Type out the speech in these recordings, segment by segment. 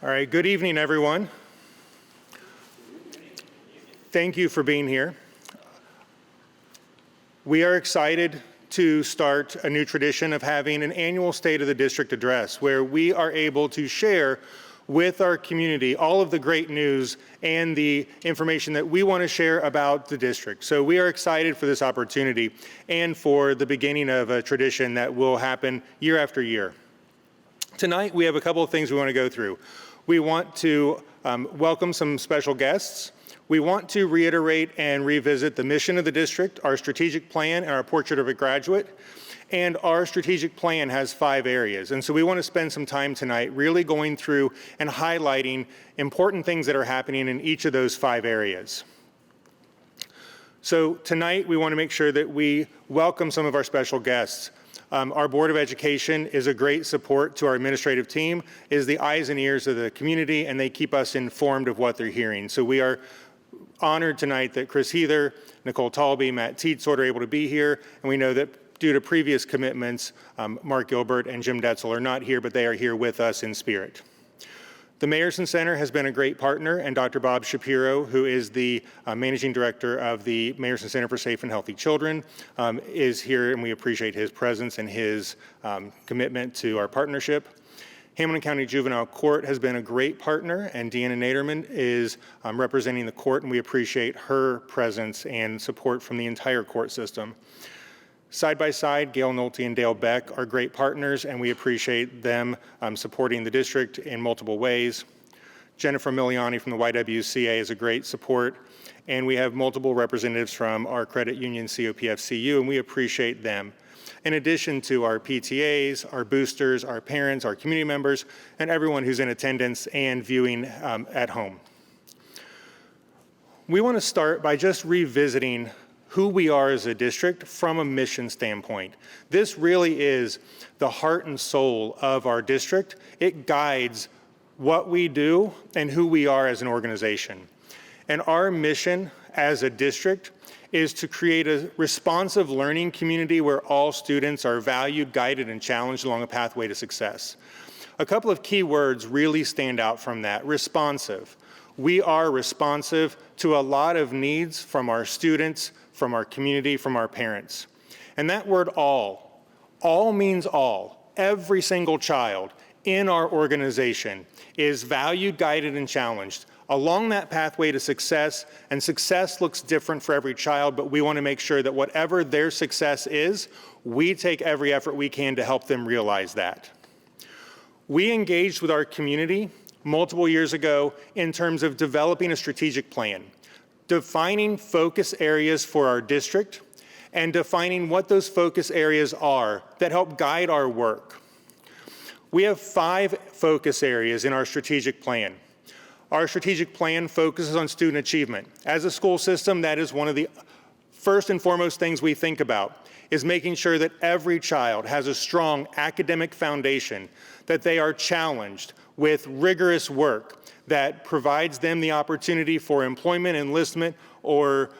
All right, good evening, everyone. Thank you for being here. We are excited to start a new tradition of having an annual State of the District address where we are able to share with our community all of the great news and the information that we want to share about the district. So we are excited for this opportunity and for the beginning of a tradition that will happen year after year. Tonight, we have a couple of things we want to go through. We want to welcome some special guests. We want to reiterate and revisit the mission of the district, our strategic plan, and our portrait of a graduate. And our strategic plan has 5 areas. And so we want to spend some time tonight really going through and highlighting important things that are happening in each of those 5 areas. So tonight, we want to make sure that we welcome some of our special guests. Our Board of Education is a great support to our administrative team, is the eyes and ears of the community, and they keep us informed of what they're hearing. So we are honored tonight that Chris Heather, Nicole Talby, Matt Tietzort are able to be here, and we know that due to previous commitments, Mark Gilbert and Jim Detzel are not here, but they are here with us in spirit. The Mayerson Center has been a great partner, and Dr. Bob Shapiro, who is the Managing Director of the Mayerson Center for Safe and Healthy Children, is here, and we appreciate his presence and his commitment to our partnership. Hamilton County Juvenile Court has been a great partner, and Deanna Naderman is representing the court, and we appreciate her presence and support from the entire court system. Side by side, Gail Nolte and Dale Beck are great partners, and we appreciate them supporting the district in multiple ways. Jennifer Miliani from the YWCA is a great support, and we have multiple representatives from our credit union, COPFCU, and we appreciate them. In addition to our PTAs, our boosters, our parents, our community members, and everyone who's in attendance and viewing at home. We want to start by just revisiting who we are as a district from a mission standpoint. This really is the heart and soul of our district. It guides what we do and who we are as an organization. And our mission as a district is to create a responsive learning community where all students are valued, guided, and challenged along a pathway to success. A couple of key words really stand out from that. Responsive. We are responsive to a lot of needs from our students, from our community, from our parents. And that word all means all. Every single child in our organization is valued, guided, and challenged along that pathway to success, and success looks different for every child, but we want to make sure that whatever their success is, we take every effort we can to help them realize that. We engaged with our community multiple years ago in terms of developing a strategic plan, defining focus areas for our district, and defining what those focus areas are that help guide our work. We have 5 focus areas in our strategic plan. Our strategic plan focuses on student achievement. As a school system, that is one of the first and foremost things we think about, is making sure that every child has a strong academic foundation, that they are challenged with rigorous work that provides them the opportunity for employment, enlistment, or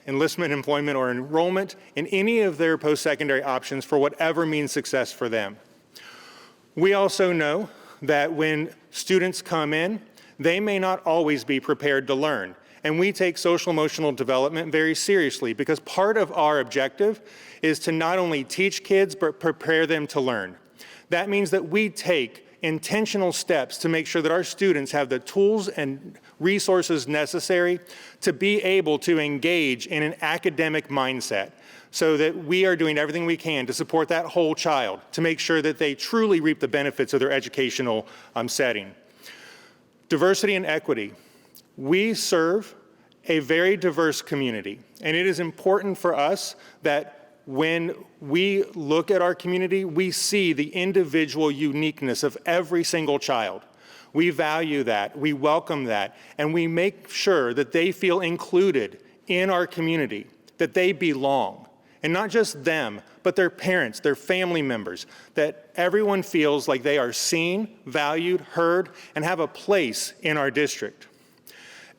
employment, or enrollment in any of their post-secondary options for whatever means success for them. We also know that when students come in, they may not always be prepared to learn. And we take social emotional development very seriously because part of our objective is to not only teach kids, but prepare them to learn. That means that we take intentional steps to make sure that our students have the tools and resources necessary to be able to engage in an academic mindset so that we are doing everything we can to support that whole child to make sure that they truly reap the benefits of their educational setting. Diversity and equity. We serve a very diverse community, and it is important for us that when we look at our community, we see the individual uniqueness of every single child. We value that, we welcome that, and we make sure that they feel included in our community, that they belong. And not just them, but their parents, their family members, that everyone feels like they are seen, valued, heard, and have a place in our district.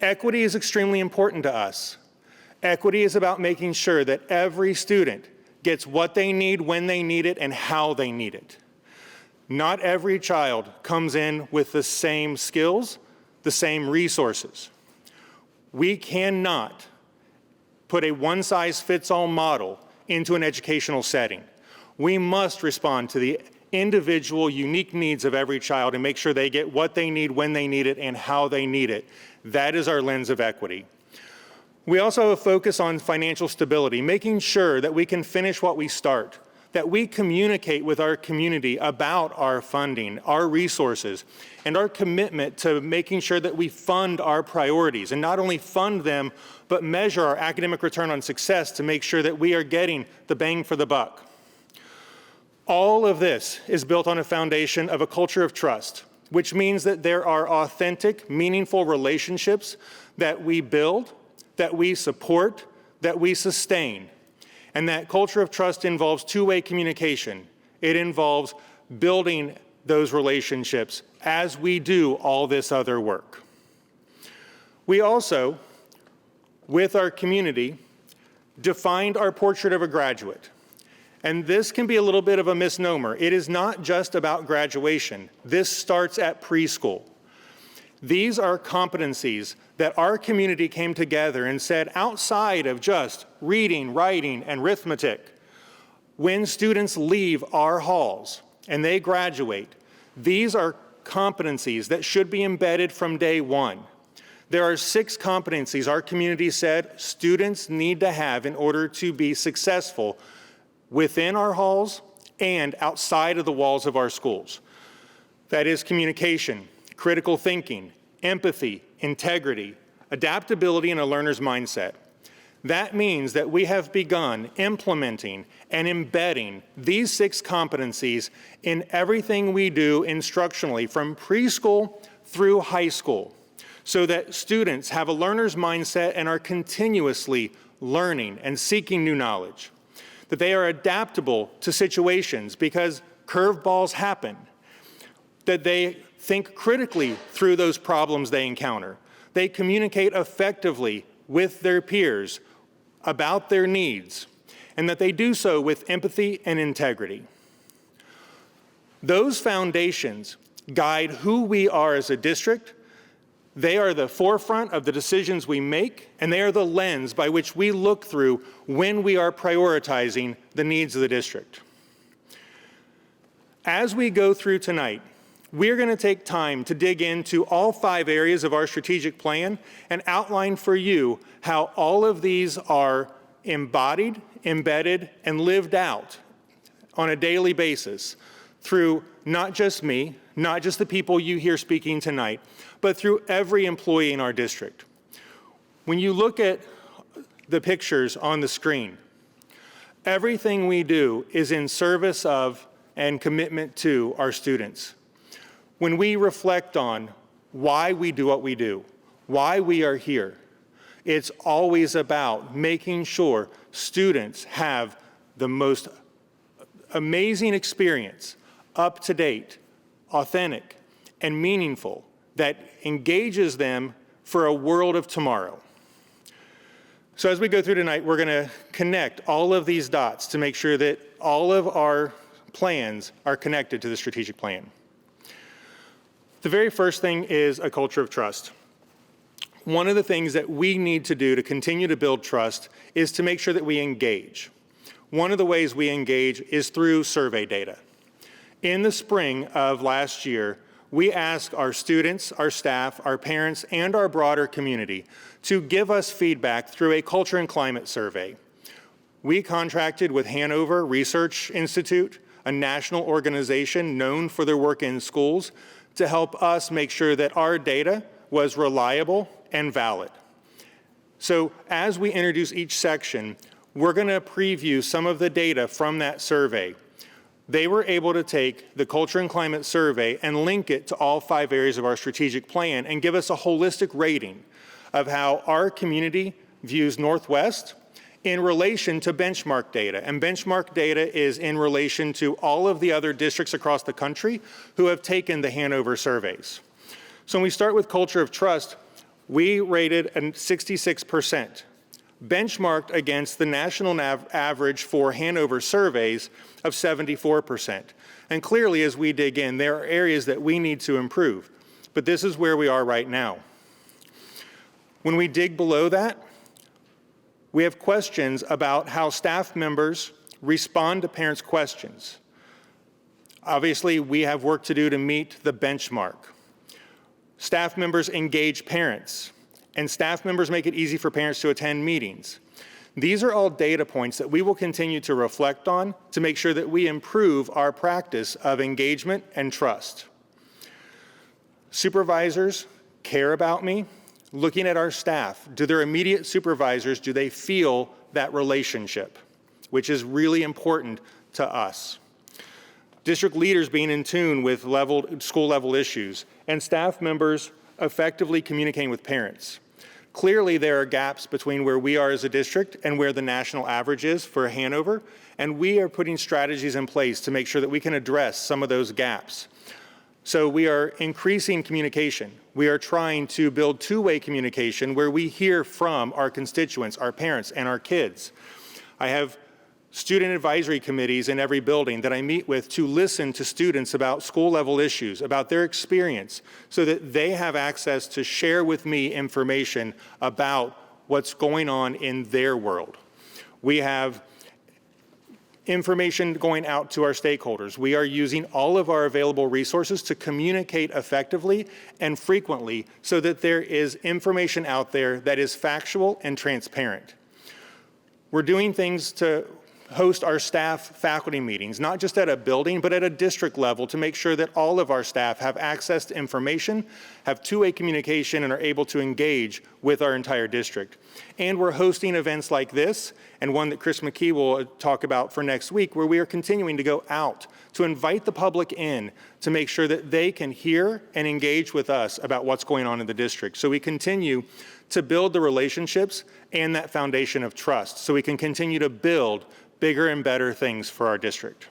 Equity is extremely important to us. Equity is about making sure that every student gets what they need, when they need it, and how they need it. Not every child comes in with the same skills, the same resources. We cannot put a one-size-fits-all model into an educational setting. We must respond to the individual, unique needs of every child and make sure they get what they need, when they need it, and how they need it. That is our lens of equity. We also have a focus on financial stability, making sure that we can finish what we start, that we communicate with our community about our funding, our resources, and our commitment to making sure that we fund our priorities, and not only fund them, but measure our academic return on success to make sure that we are getting the bang for the buck. All of this is built on a foundation of a culture of trust, which means that there are authentic, meaningful relationships that we build, that we support, that we sustain. And that culture of trust involves two-way communication. It involves building those relationships as we do all this other work. We also, with our community, defined our portrait of a graduate. And this can be a little bit of a misnomer. It is not just about graduation. This starts at preschool. These are competencies that our community came together and said, outside of just reading, writing, and arithmetic, when students leave our halls and they graduate, these are competencies that should be embedded from day one. There are 6 competencies our community said students need to have in order to be successful within our halls and outside of the walls of our schools. That is communication, critical thinking, empathy, integrity, adaptability, and a learner's mindset. That means that we have begun implementing and embedding these 6 competencies in everything we do instructionally from preschool through high school, so that students have a learner's mindset and are continuously learning and seeking new knowledge. That they are adaptable to situations because curveballs happen. That they think critically through those problems they encounter. They communicate effectively with their peers about their needs, and that they do so with empathy and integrity. Those foundations guide who we are as a district. They are the forefront of the decisions we make, and they are the lens by which we look through when we are prioritizing the needs of the district. As we go through tonight, we're going to take time to dig into all 5 areas of our strategic plan and outline for you how all of these are embodied, embedded, and lived out on a daily basis through not just me, not just the people you hear speaking tonight, but through every employee in our district. When you look at the pictures on the screen, everything we do is in service of and commitment to our students. When we reflect on why we do what we do, why we are here, it's always about making sure students have the most amazing experience, up to date, authentic, and meaningful that engages them for a world of tomorrow. So as we go through tonight, we're going to connect all of these dots to make sure that all of our plans are connected to the strategic plan. The very first thing is a culture of trust. One of the things that we need to do to continue to build trust is to make sure that we engage. One of the ways we engage is through survey data. In the spring of last year, we asked our students, our staff, our parents, and our broader community to give us feedback through a culture and climate survey. We contracted with Hanover Research Institute, a national organization known for their work in schools, to help us make sure that our data was reliable and valid. So as we introduce each section, we're going to preview some of the data from that survey. They were able to take the culture and climate survey and link it to all 5 areas of our strategic plan and give us a holistic rating of how our community views Northwest in relation to benchmark data. And benchmark data is in relation to all of the other districts across the country who have taken the Hanover surveys. So when we start with culture of trust, we rated a 66%, benchmarked against the national average for Hanover surveys of 74%. And clearly, as we dig in, there are areas that we need to improve. But this is where we are right now. When we dig below that, we have questions about how staff members respond to parents' questions. Obviously, we have work to do to meet the benchmark. Staff members engage parents, and staff members make it easy for parents to attend meetings. These are all data points that we will continue to reflect on to make sure that we improve our practice of engagement and trust. Supervisors care about me. Looking at our staff, do their immediate supervisors, do they feel that relationship, which is really important to us. District leaders being in tune with school level issues, and staff members effectively communicating with parents. Clearly, there are gaps between where we are as a district and where the national average is for Hanover, and we are putting strategies in place to make sure that we can address some of those gaps. So we are increasing communication. We are trying to build two-way communication where we hear from our constituents, our parents, and our kids. I have student advisory committees in every building that I meet with to listen to students about school-level issues, about their experience, so that they have access to share with me information about what's going on in their world. We have information going out to our stakeholders. We are using all of our available resources to communicate effectively and frequently so that there is information out there that is factual and transparent. We're doing things to host our staff faculty meetings, not just at a building, but at a district level to make sure that all of our staff have access to information, have two-way communication, and are able to engage with our entire district. And we're hosting events like this, and one that Chris McKee will talk about for next week, where we are continuing to go out to invite the public in to make sure that they can hear and engage with us about what's going on in the district. So we continue to build the relationships and that foundation of trust so we can continue to build bigger and better things for our district.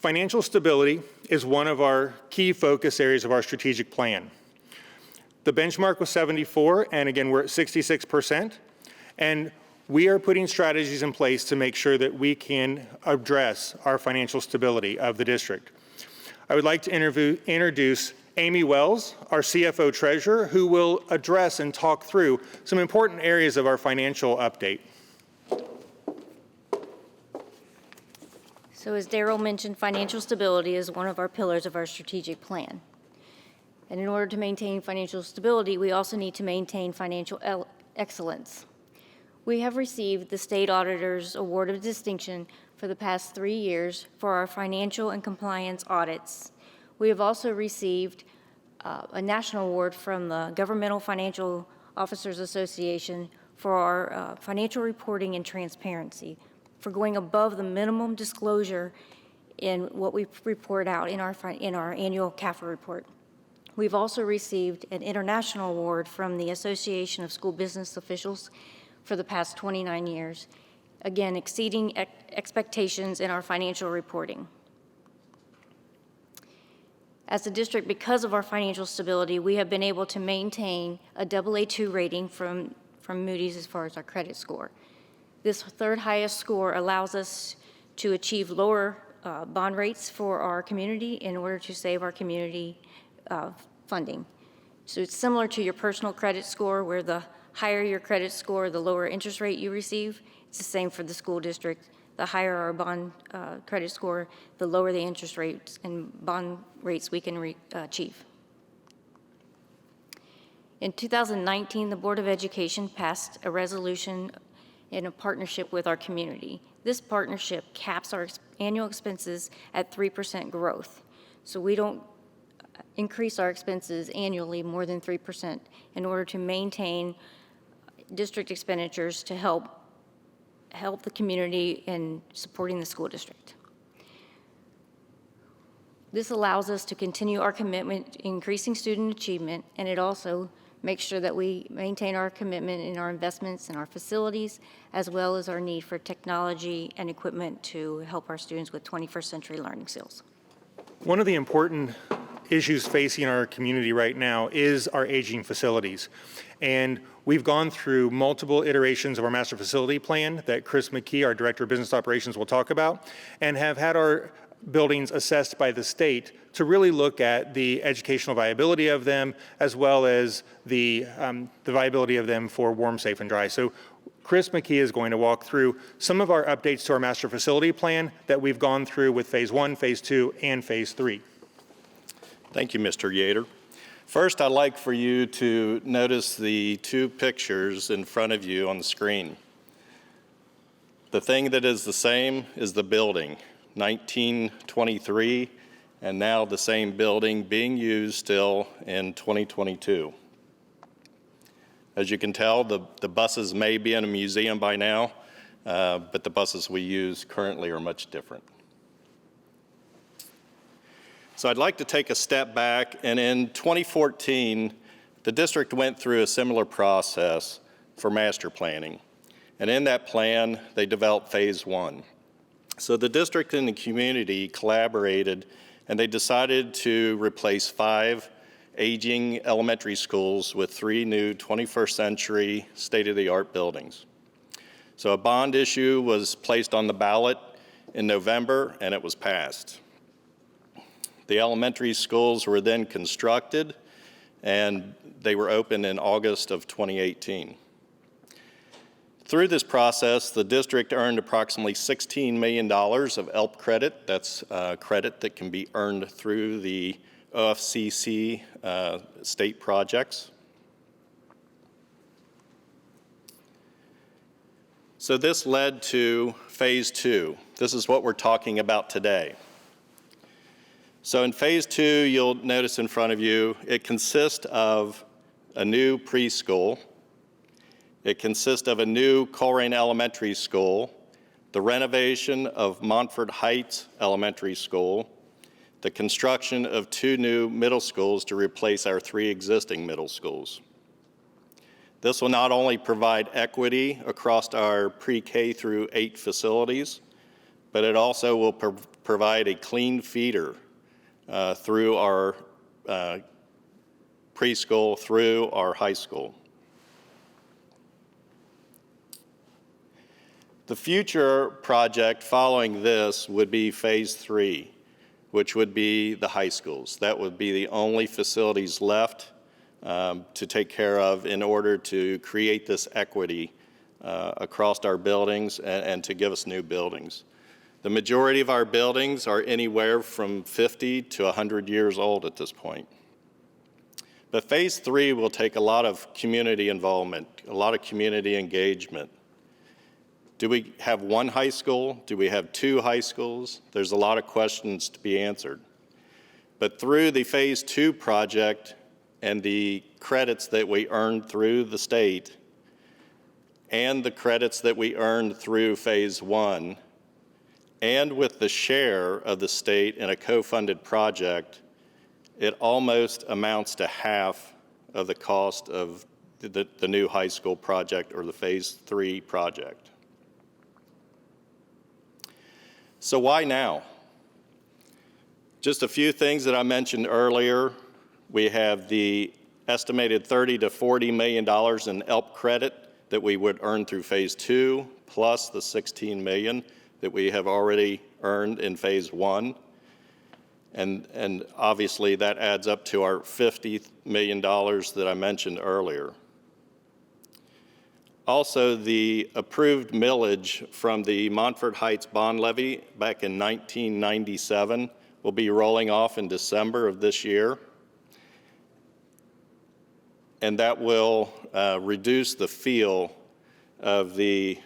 Financial stability is one of our key focus areas of our strategic plan. The benchmark was 74, and again, we're at 66%, and we are putting strategies in place to make sure that we can address our financial stability of the district. I would like to introduce Amy Wells, our CFO Treasurer, who will address and talk through some important areas of our financial update. So as Darrell mentioned, financial stability is one of our pillars of our strategic plan. And in order to maintain financial stability, we also need to maintain financial excellence. We have received the State Auditor's Award of Distinction for the past 3 years for our financial and compliance audits. We have also received a national award from the Governmental Financial Officers Association for our financial reporting and transparency, for going above the minimum disclosure in what we report out in our annual CAFR report. We've also received an international award from the Association of School Business Officials for the past 29 years, again exceeding expectations in our financial reporting. As a district, because of our financial stability, we have been able to maintain a AA2 rating from Moody's as far as our credit score. This third highest score allows us to achieve lower bond rates for our community in order to save our community funding. So it's similar to your personal credit score, where the higher your credit score, the lower interest rate you receive. It's the same for the school district. The higher our bond credit score, the lower the interest rates and bond rates we can achieve. In 2019, the Board of Education passed a resolution in a partnership with our community. This partnership caps our annual expenses at 3% growth. So we don't increase our expenses annually more than 3% in order to maintain district expenditures to help the community in supporting the school district. This allows us to continue our commitment to increasing student achievement, and it also make sure that we maintain our commitment in our investments in our facilities, as well as our need for technology and equipment to help our students with 21st century learning skills. One of the important issues facing our community right now is our aging facilities. And we've gone through multiple iterations of our master facility plan that Chris McKee, our Director of Business Operations, will talk about, and have had our buildings assessed by the state to really look at the educational viability of them, as well as the viability of them for warm, safe, and dry. So Chris McKee is going to walk through some of our updates to our master facility plan that we've gone through with phase 1, phase 2, and phase 3. Thank you, Mr. Yater. First, I'd like for you to notice the two pictures in front of you on the screen. The thing that is the same is the building, 1923, and now the same building being used still in 2022. As you can tell, the buses may be in a museum by now, but the buses we use currently are much different. So I'd like to take a step back, and in 2014, the district went through a similar process for master planning. And in that plan, they developed phase 1. So the district and the community collaborated, and they decided to replace 5 aging elementary schools with 3 new 21st century state-of-the-art buildings. So a bond issue was placed on the ballot in November, and it was passed. The elementary schools were then constructed, and they were opened in August of 2018. Through this process, the district earned approximately $16 million of ELP credit. That's credit that can be earned through the OFCC state projects. So this led to phase 2. This is what we're talking about today. So in phase 2, you'll notice in front of you, it consists of a new preschool. It consists of a new Colerain Elementary School, the renovation of Montford Heights Elementary School, the construction of 2 new middle schools to replace our 3 existing middle schools. This will not only provide equity across our pre-K through 8 facilities, but it also will provide a clean feeder through our preschool through our high school. The future project following this would be phase 3, which would be the high schools. That would be the only facilities left to take care of in order to create this equity across our buildings and to give us new buildings. The majority of our buildings are anywhere from 50 to 100 years old at this point. But phase 3 will take a lot of community involvement, a lot of community engagement. Do we have 1 high school? Do we have 2 high schools? There's a lot of questions to be answered. But through the phase 2 project and the credits that we earned through the state and the credits that we earned through phase 1, and with the share of the state in a co-funded project, it almost amounts to half of the cost of the new high school project or the phase 3 project. So why now? Just a few things that I mentioned earlier. We have the estimated $30 to $40 million in ELP credit that we would earn through phase 2, plus the $16 million that we have already earned in phase 1. And obviously that adds up to our $50 million that I mentioned earlier. Also, the approved millage from the Montford Heights bond levy back in 1997 will be rolling off in December of this year. And that will reduce the feel of the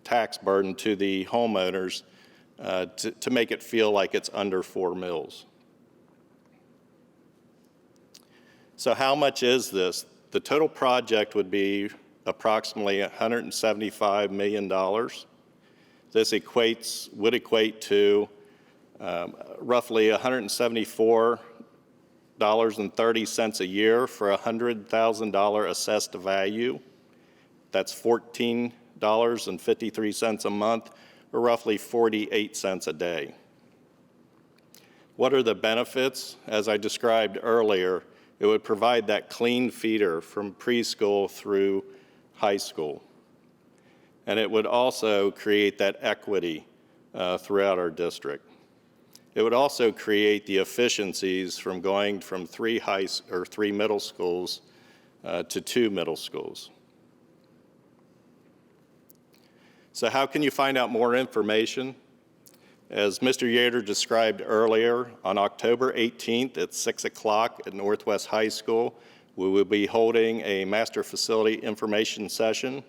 tax burden to the homeowners to make it feel like it's under 4 mills. So how much is this? The total project would be approximately $175 million. This would equate to roughly $174.30 a year for a $100,000 assessed value. That's $14.53 a month, or roughly 48 cents a day. What are the benefits? As I described earlier, It would provide that clean feeder from preschool through high school. And it would also create that equity throughout our district. It would also create the efficiencies from going from three middle schools to 2 middle schools. So how can you find out more information? As Mr. Yater described earlier, on October 18th at 6 o'clock at Northwest High School, we will be holding a master facility information session.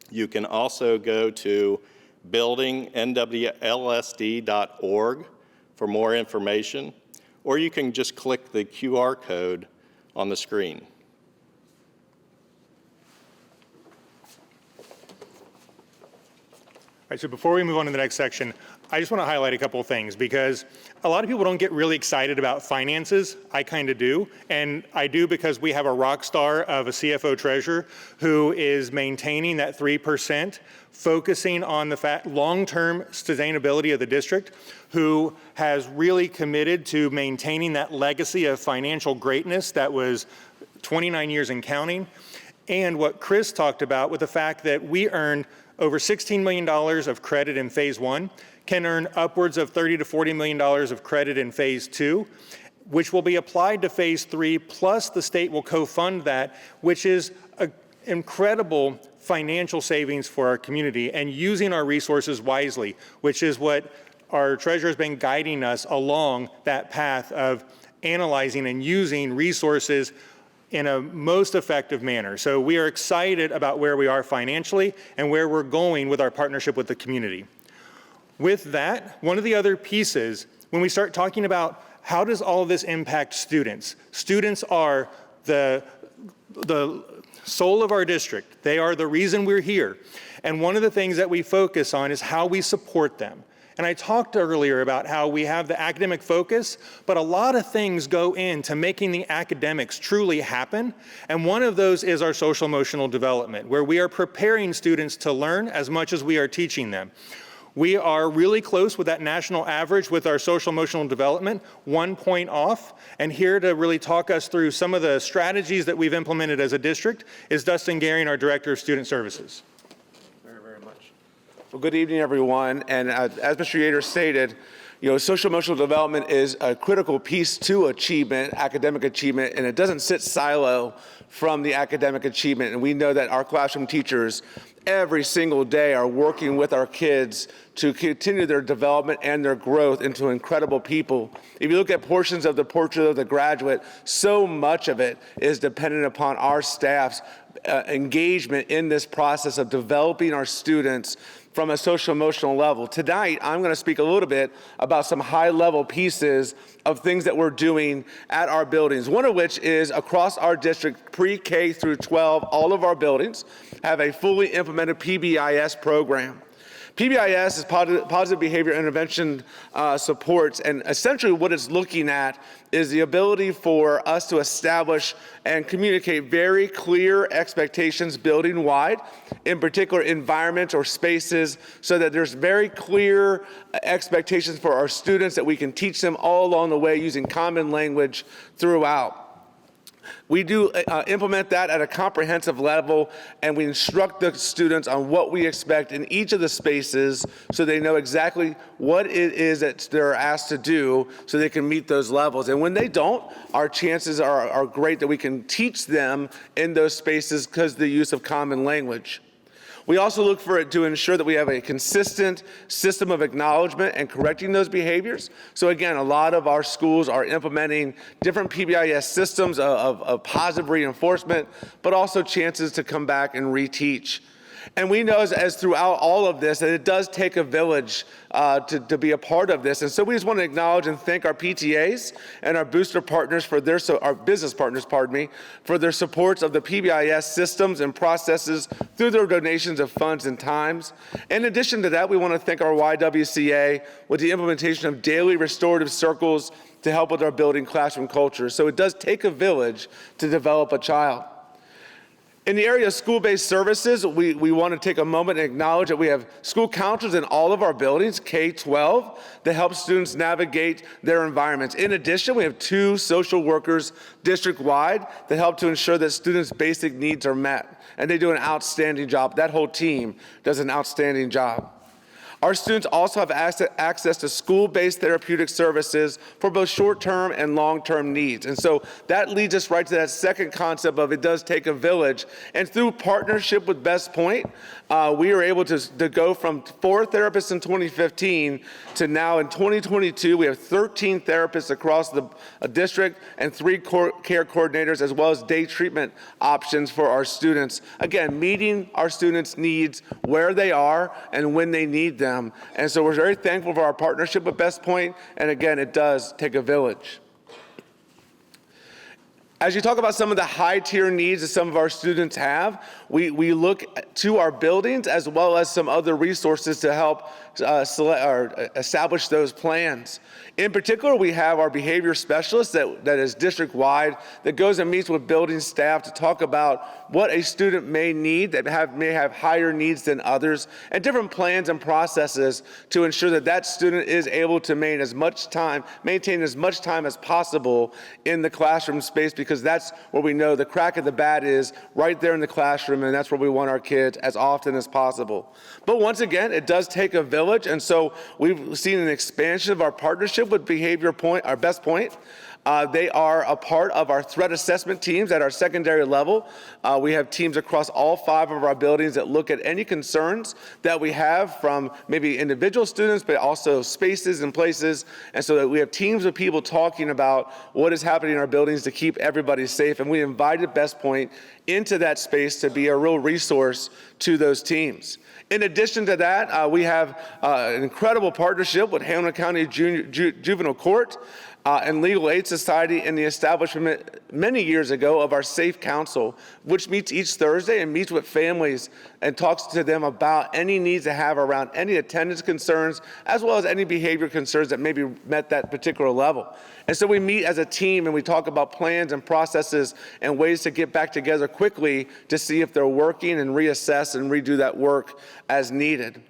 You can also go to buildingnwlsd.org for more information, or you can just click the QR code on the screen. All right, so before we move on to the next section, I just want to highlight a couple of things because a lot of people don't get really excited about finances. I kind of do, and I do because we have a rock star of a CFO treasurer who is maintaining that 3%, focusing on the long-term sustainability of the district, who has really committed to maintaining that legacy of financial greatness that was 29 years and counting. And what Chris talked about with the fact that we earned over $16 million of credit in phase 1, can earn upwards of $30 to $40 million of credit in phase 2, which will be applied to phase 3, plus the state will co-fund that, which is an incredible financial savings for our community and using our resources wisely, which is what our treasurer has been guiding us along that path of analyzing and using resources in a most effective manner. So we are excited about where we are financially and where we're going with our partnership with the community. With that, one of the other pieces, when we start talking about how does all of this impact students? Students are the soul of our district. They are the reason we're here. And one of the things that we focus on is how we support them. And I talked earlier about how we have the academic focus, but a lot of things go into making the academics truly happen. And one of those is our social emotional development, where we are preparing students to learn as much as we are teaching them. We are really close with that national average with our social emotional development, 1 point off. And here to really talk us through some of the strategies that we've implemented as a district is Dustin Gearing, our Director of Student Services. Well, good evening, everyone. And as Mr. Yater stated, social emotional development is a critical piece to achievement, academic achievement, and it doesn't sit silo from the academic achievement. And we know that our classroom teachers every single day are working with our kids to continue their development and their growth into incredible people. If you look at portions of the portrait of the graduate, so much of it is dependent upon our staff's engagement in this process of developing our students from a social emotional level. Tonight, I'm going to speak a little bit about some high level pieces of things that we're doing at our buildings. One of which is across our district, pre-K through 12, all of our buildings have a fully implemented PBIS program. PBIS is positive behavior intervention supports, and essentially what it's looking at is the ability for us to establish and communicate very clear expectations building-wide, in particular environments or spaces, so that there's very clear expectations for our students that we can teach them all along the way using common language throughout. We do implement that at a comprehensive level, and we instruct the students on what we expect in each of the spaces so they know exactly what it is that they're asked to do so they can meet those levels. And when they don't, our chances are great that we can teach them in those spaces because of the use of common language. We also look for it to ensure that we have a consistent system of acknowledgement and correcting those behaviors. So again, a lot of our schools are implementing different PBIS systems of positive reinforcement, but also chances to come back and reteach. And we know as throughout all of this that it does take a village to be a part of this. And so we just want to acknowledge and thank our PTAs and our booster partners for our business partners, for their supports of the PBIS systems and processes through their donations of funds and times. In addition to that, we want to thank our YWCA with the implementation of daily restorative circles to help with our building classroom culture. So it does take a village to develop a child. In the area of school-based services, we want to take a moment and acknowledge that we have school counselors in all of our buildings, K-12, that help students navigate their environments. In addition, we have 2 social workers district-wide that help to ensure that students' basic needs are met. And they do an outstanding job. That whole team does an outstanding job. Our students also have access to school-based therapeutic services for both short-term and long-term needs. And so that leads us right to that second concept of it does take a village. And through partnership with Best Point, we are able to go from 4 therapists in 2015 to now in 2022, we have 13 therapists across the district and 3 care coordinators, as well as day treatment options for our students. Again, meeting our students' needs where they are and when they need them. And so we're very thankful for our partnership with Best Point. And again, it does take a village. As you talk about some of the high-tier needs that some of our students have, we look to our buildings as well as some other resources to help establish those plans. In particular, we have our behavior specialist that is district-wide that goes and meets with building staff to talk about what a student may need that may have higher needs than others, and different plans and processes to ensure that that student is able to maintain as much time as possible in the classroom space, because that's where we know the crack of the bat is, right there in the classroom, and that's where we want our kids as often as possible. But once again, it does take a village, and so we've seen an expansion of our partnership with Behavior Point, our Best Point. They are a part of our threat assessment teams at our secondary level. We have teams across all 5 of our buildings that look at any concerns that we have from maybe individual students, but also spaces and places. And so that we have teams of people talking about what is happening in our buildings to keep everybody safe. And we invited Best Point into that space to be a real resource to those teams. In addition to that, we have an incredible partnership with Hamilton County Juvenile Court and Legal Aid Society in the establishment many years ago of our Safe Council, which meets each Thursday and meets with families and talks to them about any needs they have around any attendance concerns, as well as any behavior concerns that maybe met that particular level. And so we meet as a team and we talk about plans and processes and ways to get back together quickly to see if they're working and reassess and redo that work as needed.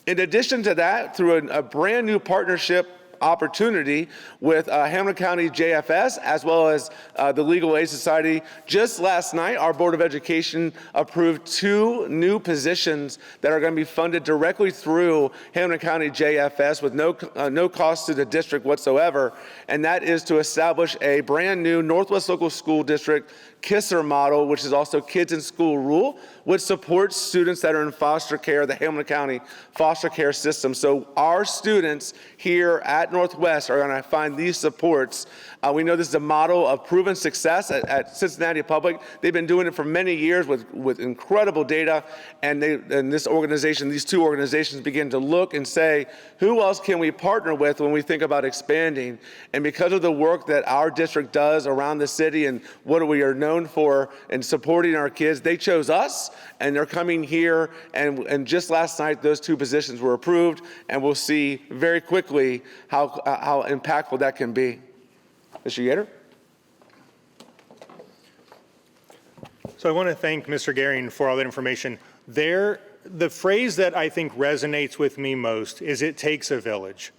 In addition to that, through a brand new partnership opportunity with Hamilton County JFS, as well as the Legal Aid Society. Just last night, our Board of Education approved 2 new positions that are going to be funded directly through Hamilton County JFS with no cost to the district whatsoever, and that is to establish a brand new Northwest Local School District KISSER model, which is also Kids in School Rule, which supports students that are in foster care, the Hamilton County foster care system. So our students here at Northwest are going to find these supports. We know this is a model of proven success at Cincinnati Public. They've been doing it for many years with incredible data, and these 2 organizations begin to look and say, who else can we partner with when we think about expanding? And because of the work that our district does around the city and what we are known for in supporting our kids, they chose us, and they're coming here, and just last night those 2 positions were approved, and we'll see very quickly how impactful that can be. Mr. Yater? So I want to thank Mr. Gearing for all that information. The phrase that I think resonates with me most is it takes a village.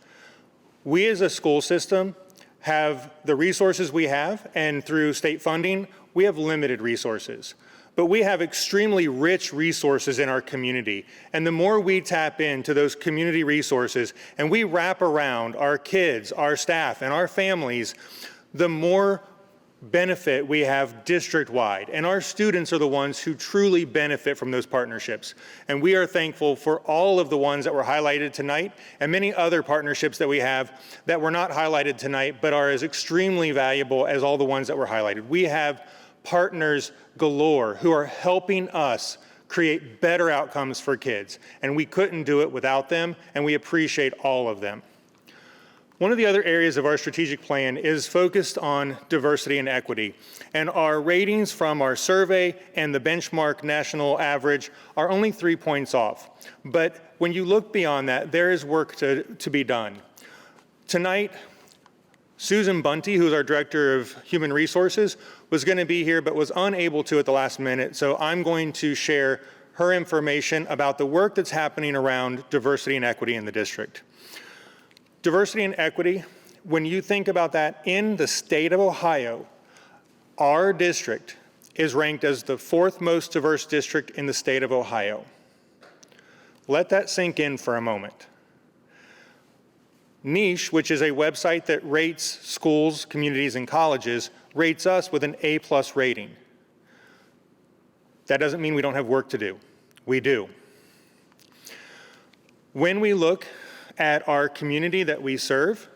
We as a school system have the resources we have, and through state funding, we have limited resources. But we have extremely rich resources in our community. And the more we tap into those community resources and we wrap around our kids, our staff, and our families, the more benefit we have district-wide. And our students are the ones who truly benefit from those partnerships. And we are thankful for all of the ones that were highlighted tonight and many other partnerships that we have that were not highlighted tonight but are as extremely valuable as all the ones that were highlighted. We have partners galore who are helping us create better outcomes for kids. And we couldn't do it without them, and we appreciate all of them. One of the other areas of our strategic plan is focused on diversity and equity. And our ratings from our survey and the benchmark national average are only 3 points off. But when you look beyond that, there is work to be done. Tonight, Susan Bunty, who's our Director of Human Resources, was going to be here but was unable to at the last minute, so I'm going to share her information about the work that's happening around diversity and equity in the district. Diversity and equity, when you think about that in the state of Ohio, our district is ranked as the 4th most diverse district in the state of Ohio. Let that sink in for a moment. Niche, which is a website that rates schools, communities, and colleges, rates us with an A+ rating. That doesn't mean we don't have work to do. We do. When we look at our community that we serve,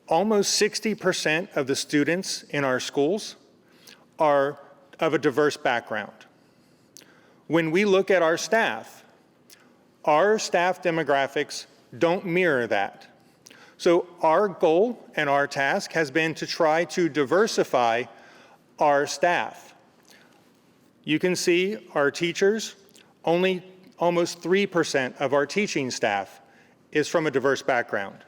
almost 60% of the students in our schools are of a diverse background. When we look at our staff demographics don't mirror that. So our goal and our task has been to try to diversify our staff. You can see our teachers, only almost 3% of our teaching staff is from a diverse background.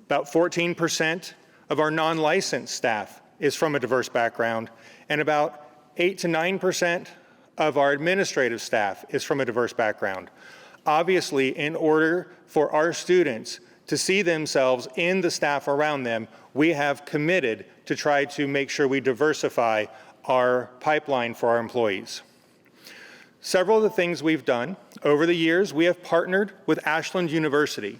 About 14% of our non-licensed staff is from a diverse background, and about 8 to 9% of our administrative staff is from a diverse background. Obviously, in order for our students to see themselves in the staff around them, we have committed to try to make sure we diversify our pipeline for our employees. Several of the things we've done over the years, we have partnered with Ashland University.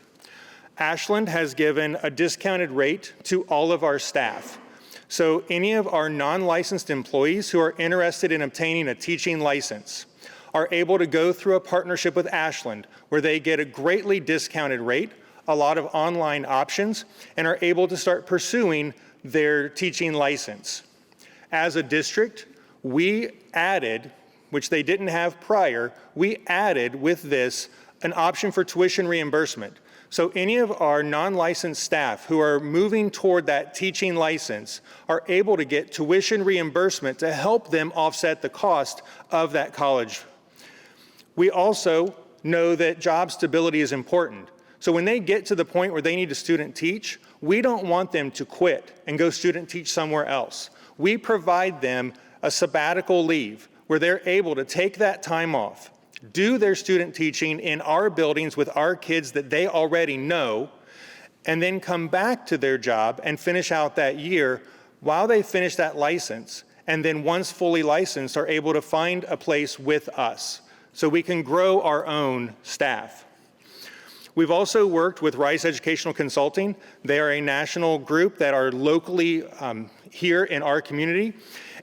Ashland has given a discounted rate to all of our staff. So any of our non-licensed employees who are interested in obtaining a teaching license are able to go through a partnership with Ashland where they get a greatly discounted rate, a lot of online options, and are able to start pursuing their teaching license. As a district, we added, which they didn't have prior, we added with this an option for tuition reimbursement. So any of our non-licensed staff who are moving toward that teaching license are able to get tuition reimbursement to help them offset the cost of that college. We also know that job stability is important. So when they get to the point where they need to student teach, we don't want them to quit and go student teach somewhere else. We provide them a sabbatical leave where they're able to take that time off, do their student teaching in our buildings with our kids that they already know, and then come back to their job and finish out that year while they finish that license. And then once fully licensed, are able to find a place with us so we can grow our own staff. We've also worked with Rice Educational Consulting. They are a national group that are locally here in our community,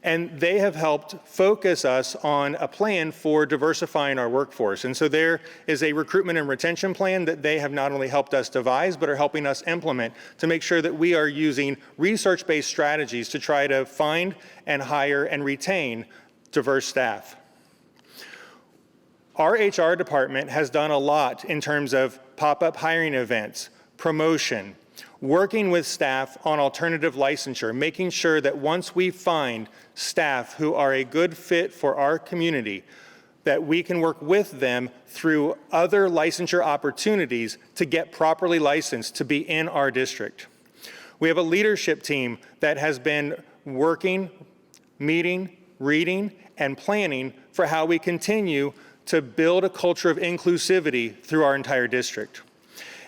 and they have helped focus us on a plan for diversifying our workforce. And so there is a recruitment and retention plan that they have not only helped us devise, but are helping us implement to make sure that we are using research-based strategies to try to find and hire and retain diverse staff. Our HR department has done a lot in terms of pop-up hiring events, promotion, working with staff on alternative licensure, making sure that once we find staff who are a good fit for our community, that we can work with them through other licensure opportunities to get properly licensed to be in our district. We have a leadership team that has been working, meeting, reading, and planning for how we continue to build a culture of inclusivity through our entire district.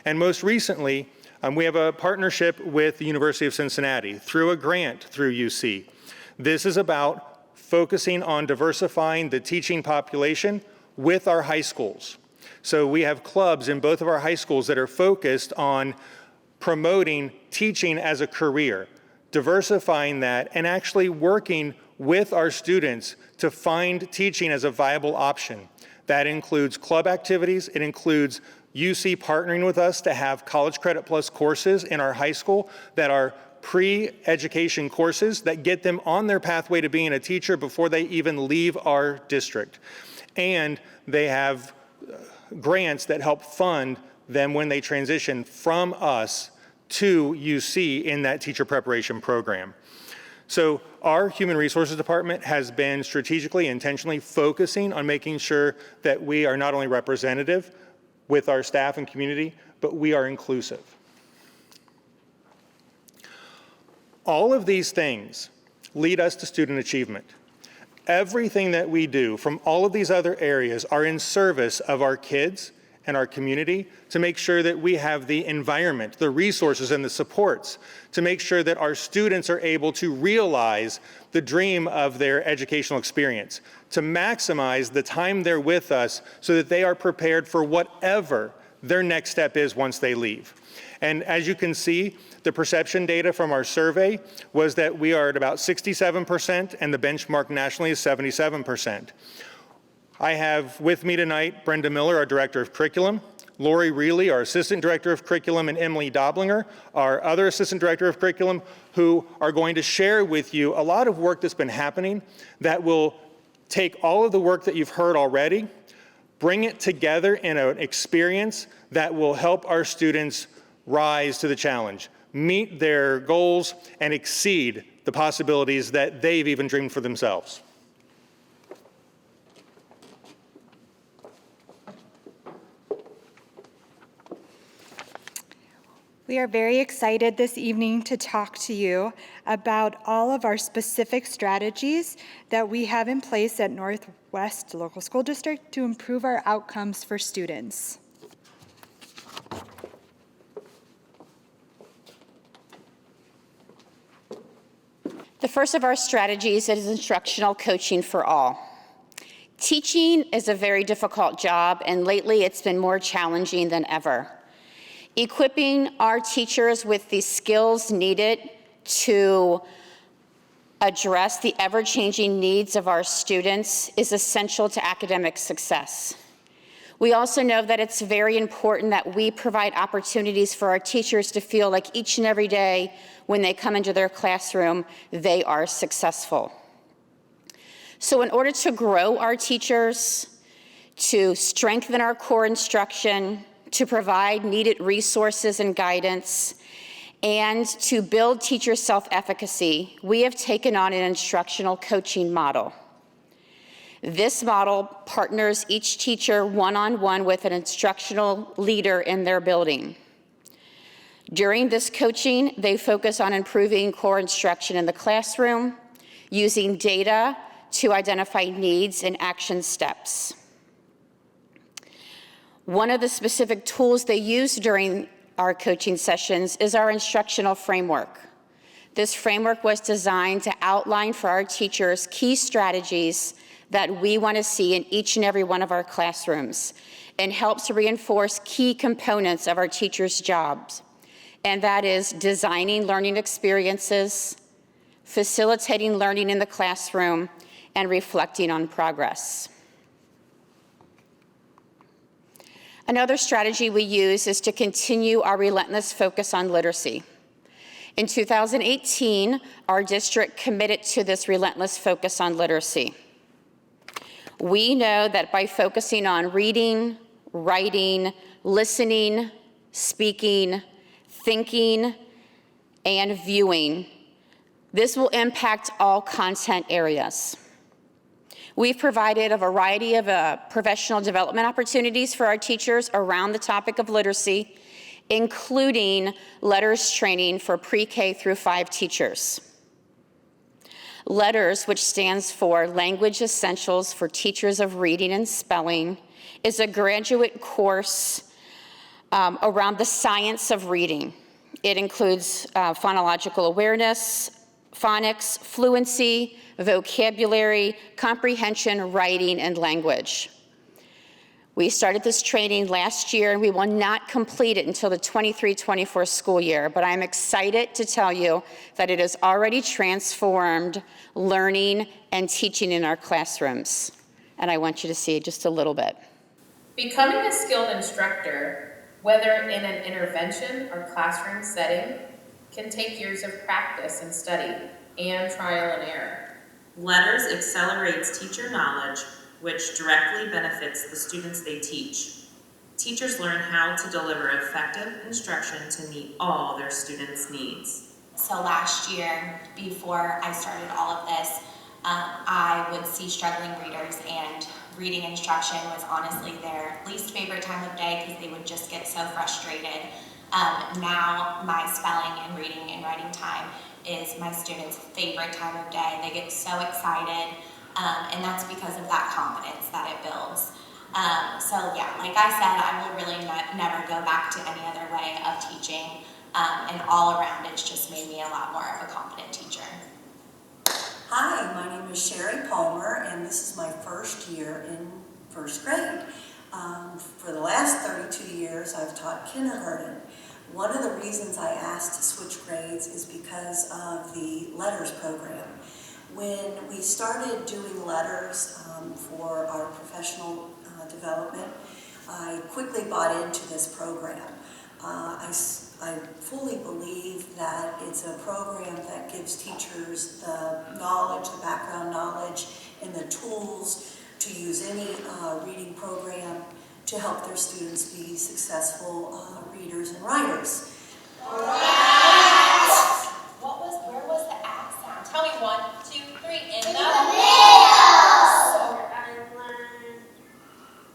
And most recently, we have a partnership with the University of Cincinnati through a grant through UC. This is about focusing on diversifying the teaching population with our high schools. So we have clubs in both of our high schools that are focused on promoting teaching as a career, diversifying that, and actually working with our students to find teaching as a viable option. That includes club activities. It includes UC partnering with us to have College Credit Plus courses in our high school that are pre-education courses that get them on their pathway to being a teacher before they even leave our district. And they have grants that help fund them when they transition from us to UC in that teacher preparation program. So our Human Resources Department has been strategically, intentionally focusing on making sure that we are not only representative with our staff and community, but we are inclusive. All of these things lead us to student achievement. Everything that we do from all of these other areas are in service of our kids and our community to make sure that we have the environment, the resources, and the supports to make sure that our students are able to realize the dream of their educational experience, to maximize the time they're with us so that they are prepared for whatever their next step is once they leave. And as you can see, the perception data from our survey was that we are at about 67%, and the benchmark nationally is 77%. I have with me tonight Brenda Miller, our Director of Curriculum, Lori Reilly, our Assistant Director of Curriculum, and Emily Doblinger, our other Assistant Director of Curriculum, who are going to share with you a lot of work that's been happening that will take all of the work that you've heard already, bring it together in an experience that will help our students rise to the challenge, meet their goals, and exceed the possibilities that they've even dreamed for themselves. We are very excited this evening to talk to you about all of our specific strategies that we have in place at Northwest Local School District to improve our outcomes for students. The first of our strategies is instructional coaching for all. Teaching is a very difficult job, and lately it's been more challenging than ever. Equipping our teachers with the skills needed to address the ever-changing needs of our students is essential to academic success. We also know that it's very important that we provide opportunities for our teachers to feel like each and every day when they come into their classroom, they are successful. So in order to grow our teachers, to strengthen our core instruction, to provide needed resources and guidance, and to build teacher self-efficacy, we have taken on an instructional coaching model. This model partners each teacher one-on-one with an instructional leader in their building. During this coaching, they focus on improving core instruction in the classroom, using data to identify needs and action steps. One of the specific tools they use during our coaching sessions is our instructional framework. This framework was designed to outline for our teachers key strategies that we want to see in each and every one of our classrooms and helps to reinforce key components of our teachers' jobs. And that is designing learning experiences, facilitating learning in the classroom, and reflecting on progress. Another strategy we use is to continue our relentless focus on literacy. In 2018, our district committed to this relentless focus on literacy. We know that by focusing on reading, writing, listening, speaking, thinking, and viewing, this will impact all content areas. We've provided a variety of professional development opportunities for our teachers around the topic of literacy, including LETTERS training for pre-K through 5 teachers. LETTERS, which stands for Language Essentials for Teachers of Reading and Spelling, is a graduate course around the science of reading. It includes phonological awareness, phonics, fluency, vocabulary, comprehension, writing, and language. We started this training last year, and we will not complete it until the 23-24 school year, but I'm excited to tell you that it has already transformed learning and teaching in our classrooms. And I want you to see just a little bit. Becoming a skilled instructor, whether in an intervention or classroom setting, can take years of practice and study and trial and error. LETTERS accelerates teacher knowledge, which directly benefits the students they teach. Teachers learn how to deliver effective instruction to meet all their students' needs. So last year, before I started all of this, I would see struggling readers, and reading instruction was honestly their least favorite time of day because they would just get so frustrated. Now my spelling and reading and writing time is my students' favorite time of day. They get so excited, and that's because of that confidence that it builds. So yeah, like I said, I will really never go back to any other way of teaching, and all around it's just made me a lot more of a confident teacher. Hi, my name is Sherry Palmer, and this is my first year in first grade. For the last 32 years, I've taught kindergarten. One of the reasons I asked to switch grades is because of the letters program. When we started doing letters for our professional development, I quickly bought into this program. I fully believe that it's a program that gives teachers the knowledge, the background knowledge, and the tools to use any reading program to help their students be successful readers and writers. Where was the at sound? Tell me 1, 2, 3, in the middle. So I learned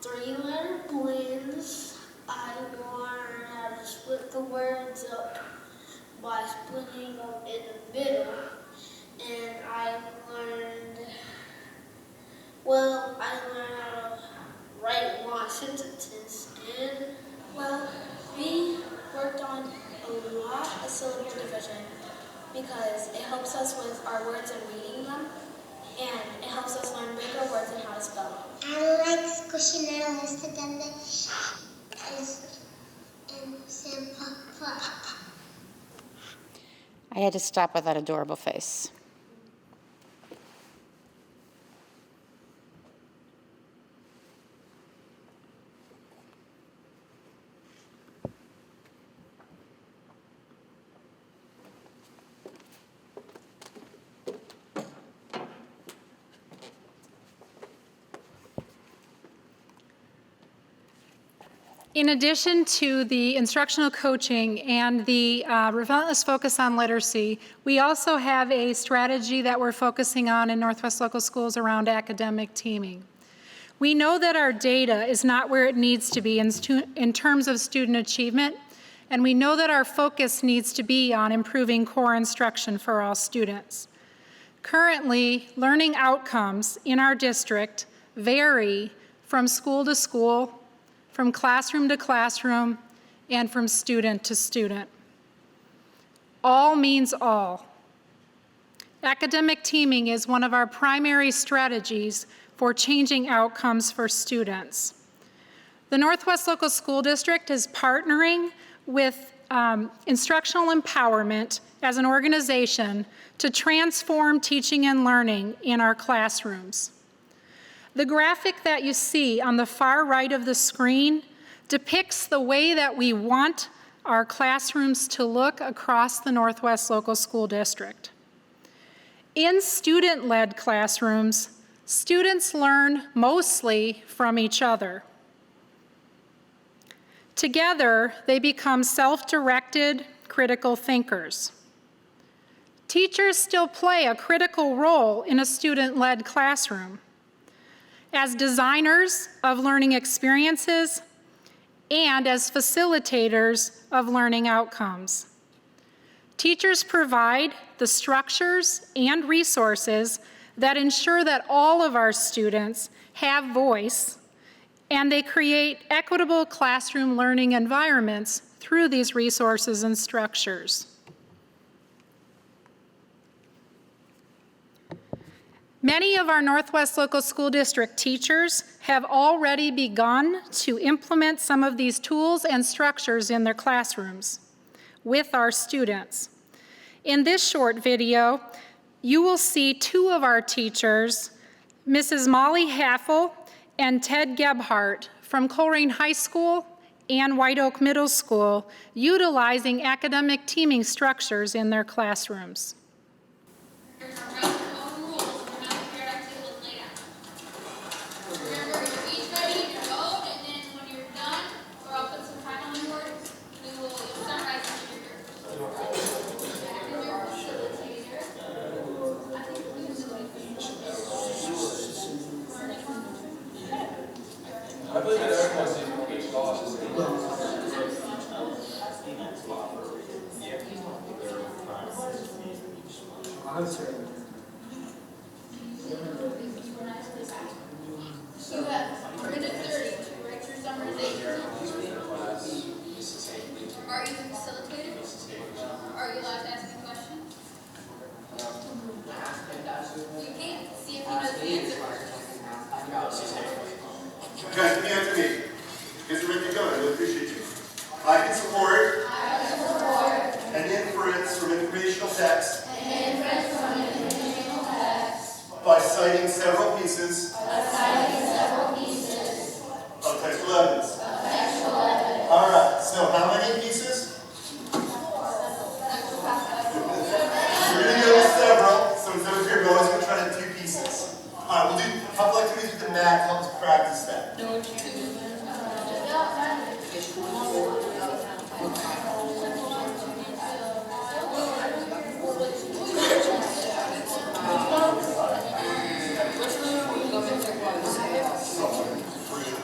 3-letter blends. I learned how to split the words up by splitting them in the middle. And I learned how to write long sentences. And, we worked on a lot of syllable division because it helps us with our words and reading them, and it helps us learn bigger words and how to spell them. I like Squishinella yesterday and Papa. I had to stop with that adorable face. In addition to the instructional coaching and the relentless focus on literacy, we also have a strategy that we're focusing on in Northwest Local Schools around academic teaming. We know that our data is not where it needs to be in terms of student achievement, and we know that our focus needs to be on improving core instruction for all students. Currently, learning outcomes in our district vary from school to school, from classroom to classroom, and from student to student. All means all. Academic teaming is one of our primary strategies for changing outcomes for students. The Northwest Local School District is partnering with Instructional Empowerment as an organization to transform teaching and learning in our classrooms. The graphic that you see on the far right of the screen depicts the way that we want our classrooms to look across the Northwest Local School District. In student-led classrooms, students learn mostly from each other. Together, they become self-directed, critical thinkers. Teachers still play a critical role in a student-led classroom as designers of learning experiences and as facilitators of learning outcomes. Teachers provide the structures and resources that ensure that all of our students have voice, and they create equitable classroom learning environments through these resources and structures. Many of our Northwest Local School District teachers have already begun to implement some of these tools and structures in their classrooms with our students. In this short video, you will see two of our teachers, Mrs. Molly Haffel and Ted Gebhardt from Coleraine High School and White Oak Middle School, utilizing academic teaming structures in their classrooms. I believe that everyone sees what gets lost. You have 30 to write your summarization. Are you the facilitator? Are you allowed to ask a question? You can't. See if he knows the answer first. Guys, repeat after me. You guys are ready to go. I really appreciate you. I can support an inference from informational text by citing several pieces of textual evidence. All right, so how many pieces? We're going to go with several, so instead of here, we're always going to try to do 2 pieces. All right, we'll do a couple activities with the mat to help us practice that.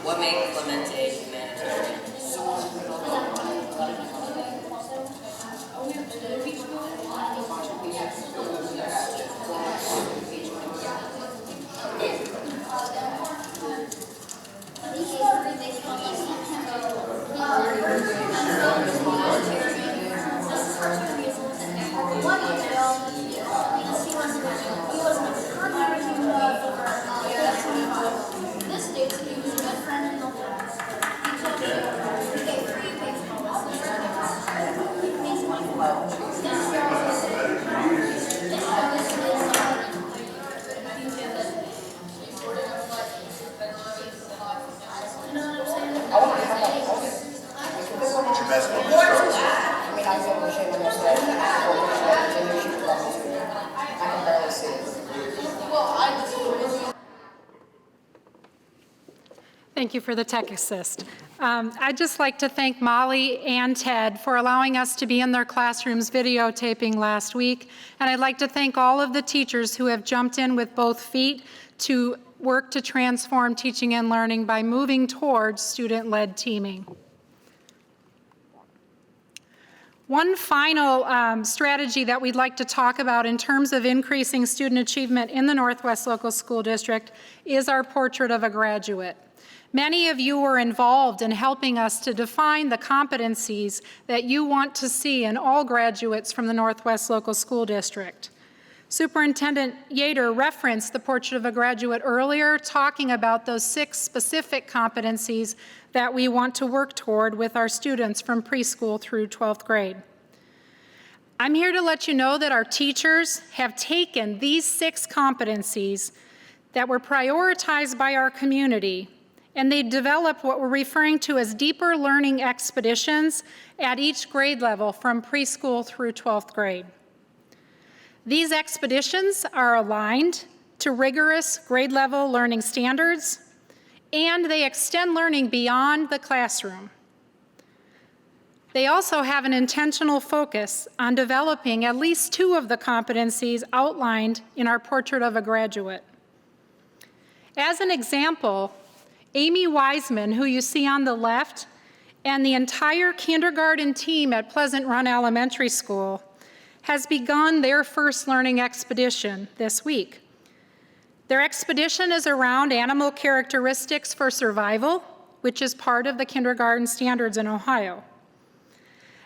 What makes Clemente humanitarian? This states that he was a good friend in the world. Thank you for the tech assist. I'd just like to thank Molly and Ted for allowing us to be in their classrooms videotaping last week. And I'd like to thank all of the teachers who have jumped in with both feet to work to transform teaching and learning by moving towards student-led teaming. One final strategy that we'd like to talk about in terms of increasing student achievement in the Northwest Local School District is our Portrait of a Graduate. Many of you were involved in helping us to define the competencies that you want to see in all graduates from the Northwest Local School District. Superintendent Yater referenced the Portrait of a Graduate earlier, talking about those 6 specific competencies that we want to work toward with our students from preschool through 12th grade. I'm here to let you know that our teachers have taken these 6 competencies that were prioritized by our community, and they developed what we're referring to as deeper learning expeditions at each grade level from preschool through 12th grade. These expeditions are aligned to rigorous grade level learning standards, and they extend learning beyond the classroom. They also have an intentional focus on developing at least 2 of the competencies outlined in our Portrait of a Graduate. As an example, Amy Wiseman, who you see on the left, and the entire kindergarten team at Pleasant Run Elementary School has begun their first learning expedition this week. Their expedition is around animal characteristics for survival, which is part of the kindergarten standards in Ohio.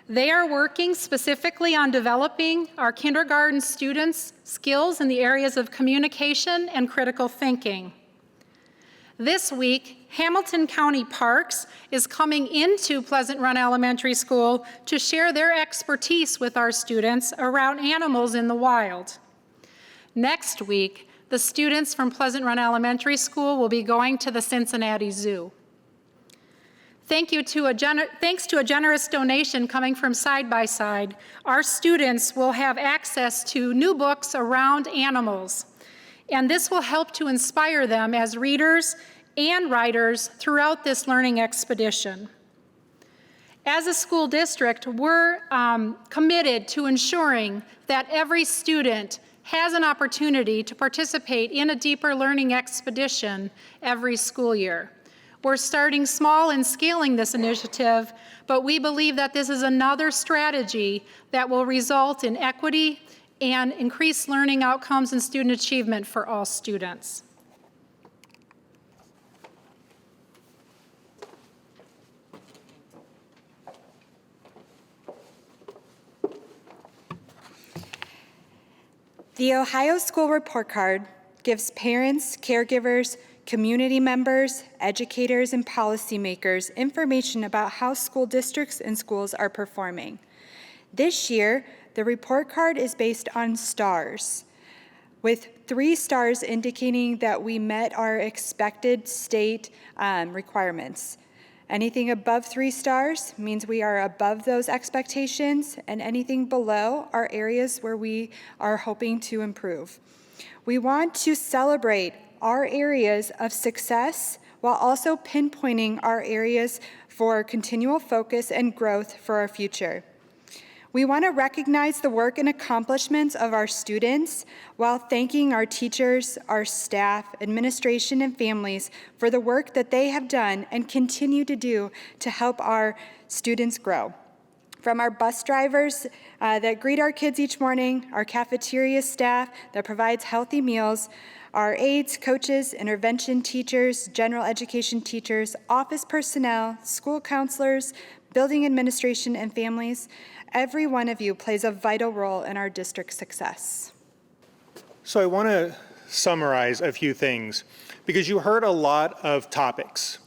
They are working specifically on developing our kindergarten students' skills in the areas of communication and critical thinking. This week, Hamilton County Parks is coming into Pleasant Run Elementary School to share their expertise with our students around animals in the wild. Next week, the students from Pleasant Run Elementary School will be going to the Cincinnati Zoo. Thanks to a generous donation coming from Side by Side, our students will have access to new books around animals, and this will help to inspire them as readers and writers throughout this learning expedition. As a school district, we're committed to ensuring that every student has an opportunity to participate in a deeper learning expedition every school year. We're starting small and scaling this initiative, but we believe that this is another strategy that will result in equity and increase learning outcomes and student achievement for all students. The Ohio School Report Card gives parents, caregivers, community members, educators, and policymakers information about how school districts and schools are performing. This year, the report card is based on stars, with 3 stars indicating that we met our expected state requirements. Anything above 3 stars means we are above those expectations, and anything below are areas where we are hoping to improve. We want to celebrate our areas of success while also pinpointing our areas for continual focus and growth for our future. We want to recognize the work and accomplishments of our students while thanking our teachers, our staff, administration, and families for the work that they have done and continue to do to help our students grow. From our bus drivers that greet our kids each morning, our cafeteria staff that provides healthy meals, our aides, coaches, intervention teachers, general education teachers, office personnel, school counselors, building administration, and families, every one of you plays a vital role in our district's success. So I want to summarize a few things because you heard a lot of topics.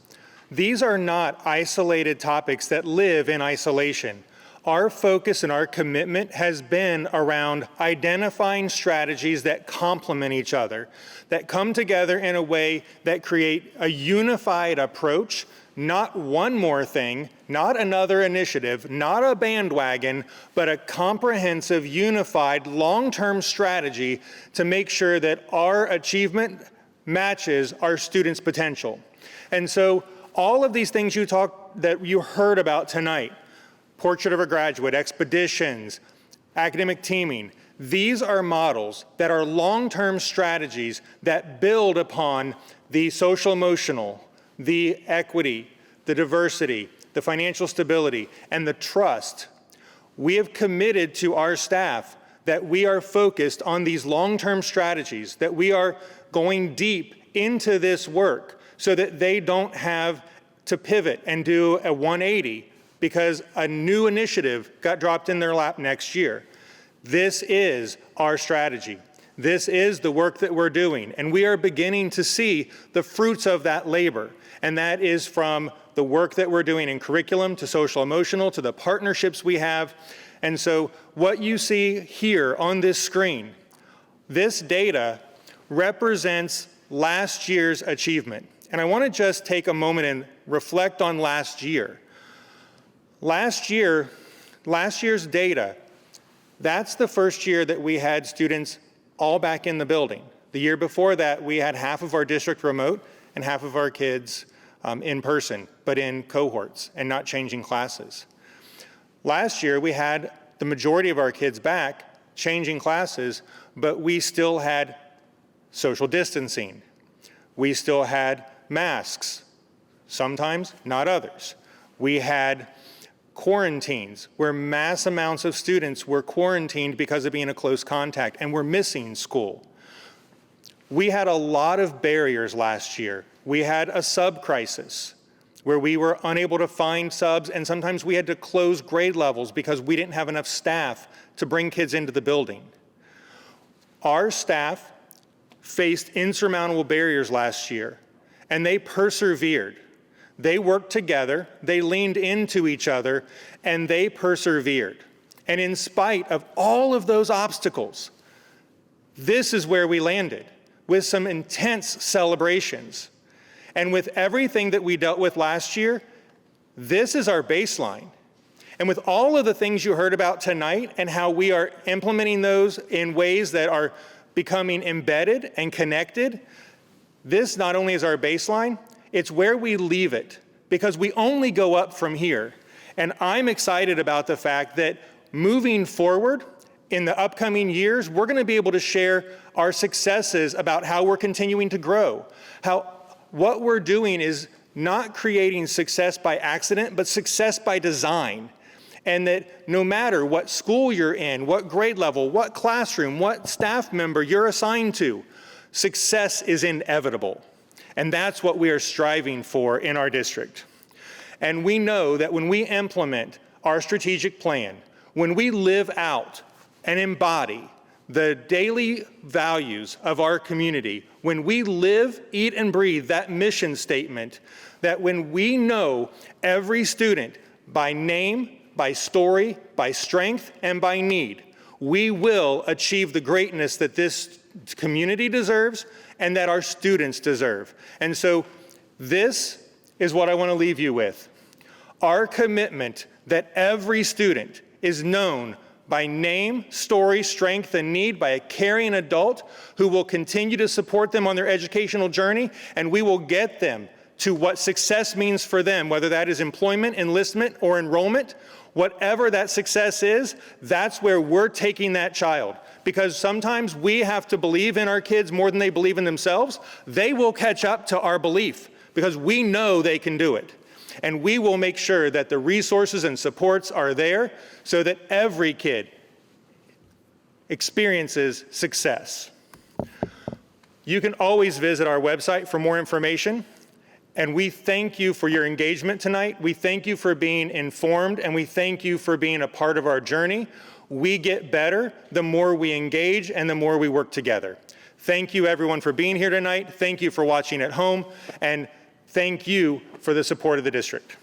These are not isolated topics that live in isolation. Our focus and our commitment has been around identifying strategies that complement each other, that come together in a way that create a unified approach, not one more thing, not another initiative, not a bandwagon, but a comprehensive, unified, long-term strategy to make sure that our achievement matches our students' potential. And so all of these things that you heard about tonight, Portrait of a Graduate, expeditions, academic teaming, these are models that are long-term strategies that build upon the social emotional, the equity, the diversity, the financial stability, and the trust. We have committed to our staff that we are focused on these long-term strategies, that we are going deep into this work so that they don't have to pivot and do a 180 because a new initiative got dropped in their lap next year. This is our strategy. This is the work that we're doing, and we are beginning to see the fruits of that labor, and that is from the work that we're doing in curriculum to social emotional to the partnerships we have. And so what you see here on this screen, this data represents last year's achievement. And I want to just take a moment and reflect on last year. Last year's data, that's the first year that we had students all back in the building. The year before that, we had half of our district remote and half of our kids in person, but in cohorts and not changing classes. Last year, we had the majority of our kids back changing classes, but we still had social distancing. We still had masks, sometimes, not others. We had quarantines where mass amounts of students were quarantined because of being a close contact and were missing school. We had a lot of barriers last year. We had a sub crisis where we were unable to find subs, and sometimes we had to close grade levels because we didn't have enough staff to bring kids into the building. Our staff faced insurmountable barriers last year, and they persevered. They worked together, they leaned into each other, and they persevered. And in spite of all of those obstacles, this is where we landed, with some intense celebrations. And with everything that we dealt with last year, this is our baseline. And with all of the things you heard about tonight and how we are implementing those in ways that are becoming embedded and connected, this not only is our baseline, it's where we leave it, because we only go up from here. And I'm excited about the fact that moving forward in the upcoming years, we're going to be able to share our successes about how we're continuing to grow, how what we're doing is not creating success by accident, but success by design. and that no matter what school you're in, what grade level, what classroom, what staff member you're assigned to, success is inevitable. And that's what we are striving for in our district. And we know that when we implement our strategic plan, when we live out and embody the daily values of our community, when we live, eat, and breathe that mission statement, that when we know every student by name, by story, by strength, and by need, we will achieve the greatness that this community deserves and that our students deserve. And so this is what I want to leave you with. Our commitment that every student is known by name, story, strength, and need by a caring adult who will continue to support them on their educational journey, and we will get them to what success means for them, whether that is employment, enlistment, or enrollment. Whatever that success is, that's where we're taking that child. Because sometimes we have to believe in our kids more than they believe in themselves. They will catch up to our belief because we know they can do it. And we will make sure that the resources and supports are there so that every kid experiences success. You can always visit our website for more information. And we thank you for your engagement tonight. We thank you for being informed, and we thank you for being a part of our journey. We get better the more we engage and the more we work together. Thank you, everyone, for being here tonight. Thank you for watching at home, and thank you for the support of the district.